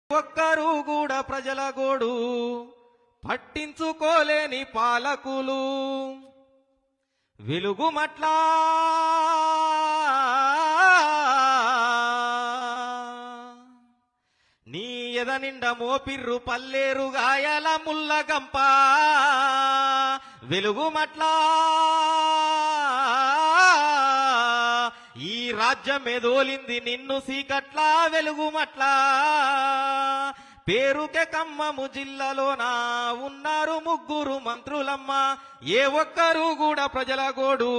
ఒక్కరు కూడా ప్రజల గోడు పట్టించుకోలేని పాలకులు వెలుగుమట్ల నీ ఎద నిండా మోపిర్రు పల్లేరు గాయాల ముల్లగంప వెలుగుమట్ల ఈ రాజ్యం ఎదోలింది నిన్ను సీకట్లా వెలుగుమట్లా పేరుకే ఖమ్మము జిల్లాలోనా ఉన్నారు ముగ్గురు మంత్రులమ్మ ఏ ఒక్కరు కూడా ప్రజల గోడు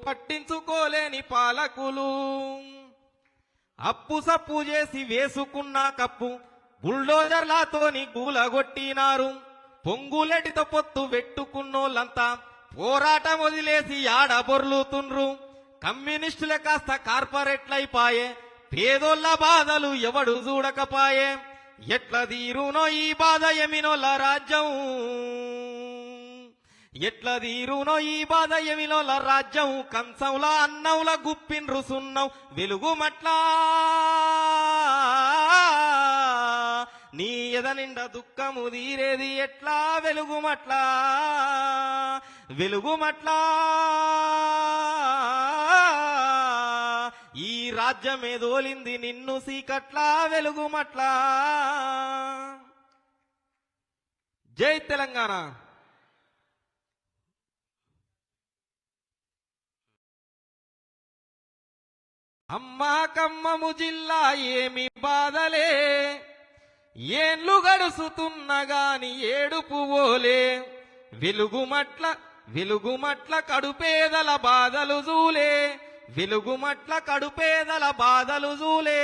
పట్టించుకోలేని పాలకులు అప్పు సప్పు చేసి వేసుకున్న కప్పు బుల్డోజర్లతోని గూలగొట్టినారు పొంగులెటితో పొత్తు పెట్టుకున్నోళ్ళంతా పోరాటం వదిలేసి ఆడబొర్లుతుండ్రు కమ్యూనిస్టులే కాస్త కార్పొరేట్లైపాయే పేదోళ్ళ బాధలు ఎవడు చూడకపాయే ఎట్ల తీరునో ఈ బాధ ఎమినోళ్ళ రాజ్యం ఎట్ల తీరునో ఈ బాధ ఎమినోళ్ళ రాజ్యం కంచంలా అన్నంలా గుప్పిన్రు సున్నం వెలుగుమట్లా నీ ఎద నిండా దుఃఖము తీరేది ఎట్లా వెలుగుమట్లా వెలుగుమట్లా ఈ రాజ్యమే దోలింది నిన్ను సీకట్లా వెలుగుమట్లా జై తెలంగాణ. అమ్మా ఖమ్మము జిల్లా ఏమి బాధలే ఏండ్లు గడుస్తున్నగాని ఏడుపు ఓలే వెలుగుమట్ల కడుపేదల బాధలు జూలే వెలుగుమట్ల కడుపేదల బాధలు జూలే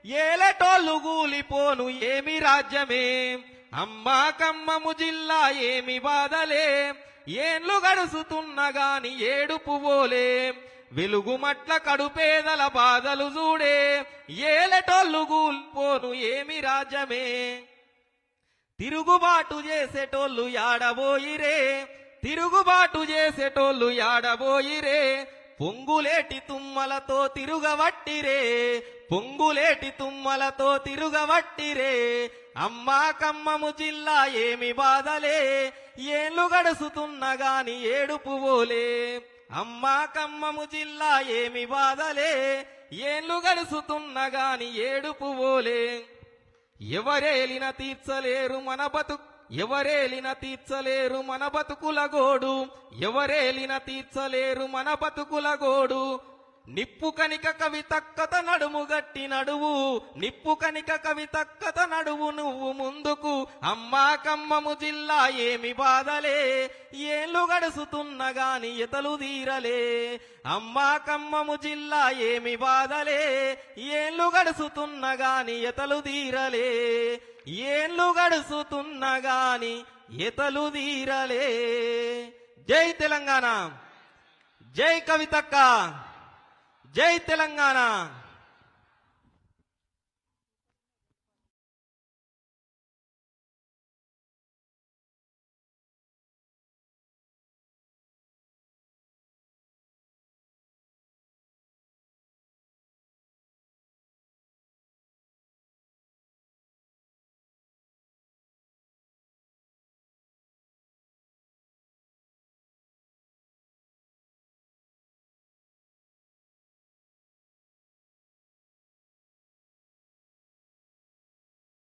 ఏలటోళ్ళు గూలిపోను ఏమి రాజ్యమే అమ్మా ఖమ్మము జిల్లా ఏమి బాధలే ఏండ్లు గడుస్తున్నగాని ఏడుపు ఓలే వెలుగుమట్ల కడుపేదల బాధలు చూడే ఏలటోళ్ళు గూల్పోను ఏమి రాజ్యమే తిరుగుబాటు చేసేటోళ్ళు యాడబోయిరే తిరుగుబాటు చేసేటోళ్ళు యాడబోయిరే పొంగులేటి తుమ్మలతో తిరుగవట్టిరే పొంగులేటి తుమ్మలతో తిరుగవట్టిరే అమ్మా ఖమ్మము జిల్లా ఏమి బాధలే ఏళ్ళు గడుస్తున్నగాని ఏడుపు ఓలే అమ్మా ఖమ్మము జిల్లా ఏమి బాధలే ఏళ్ళు గడుస్తున్నగాని ఏడుపు ఓలే ఎవరేలిన తీర్చలేరు మన ఎవరేలిన తీర్చలేరు మన బతుకుల గోడు ఎవరేలిన తీర్చలేరు మన బతుకుల గోడు నిప్పు కనిక కవితక్కత నడుము గట్టి నడువు నిప్పు కనిక కవితక్కత నడువు నువ్వు ముందుకు అమ్మా ఖమ్మము జిల్లా ఏమి బాధలే ఏళ్ళు గడుస్తున్నగాని ఎతలు తీరలే అమ్మా ఖమ్మము జిల్లా ఏమి బాధలే ఏళ్ళు గడుస్తున్నగాని ఎతలు తీరలే ఏళ్ళు గడుస్తున్నగాని ఎతలు తీరలే జై తెలంగాణ జై కవితక్క జై తెలంగాణ.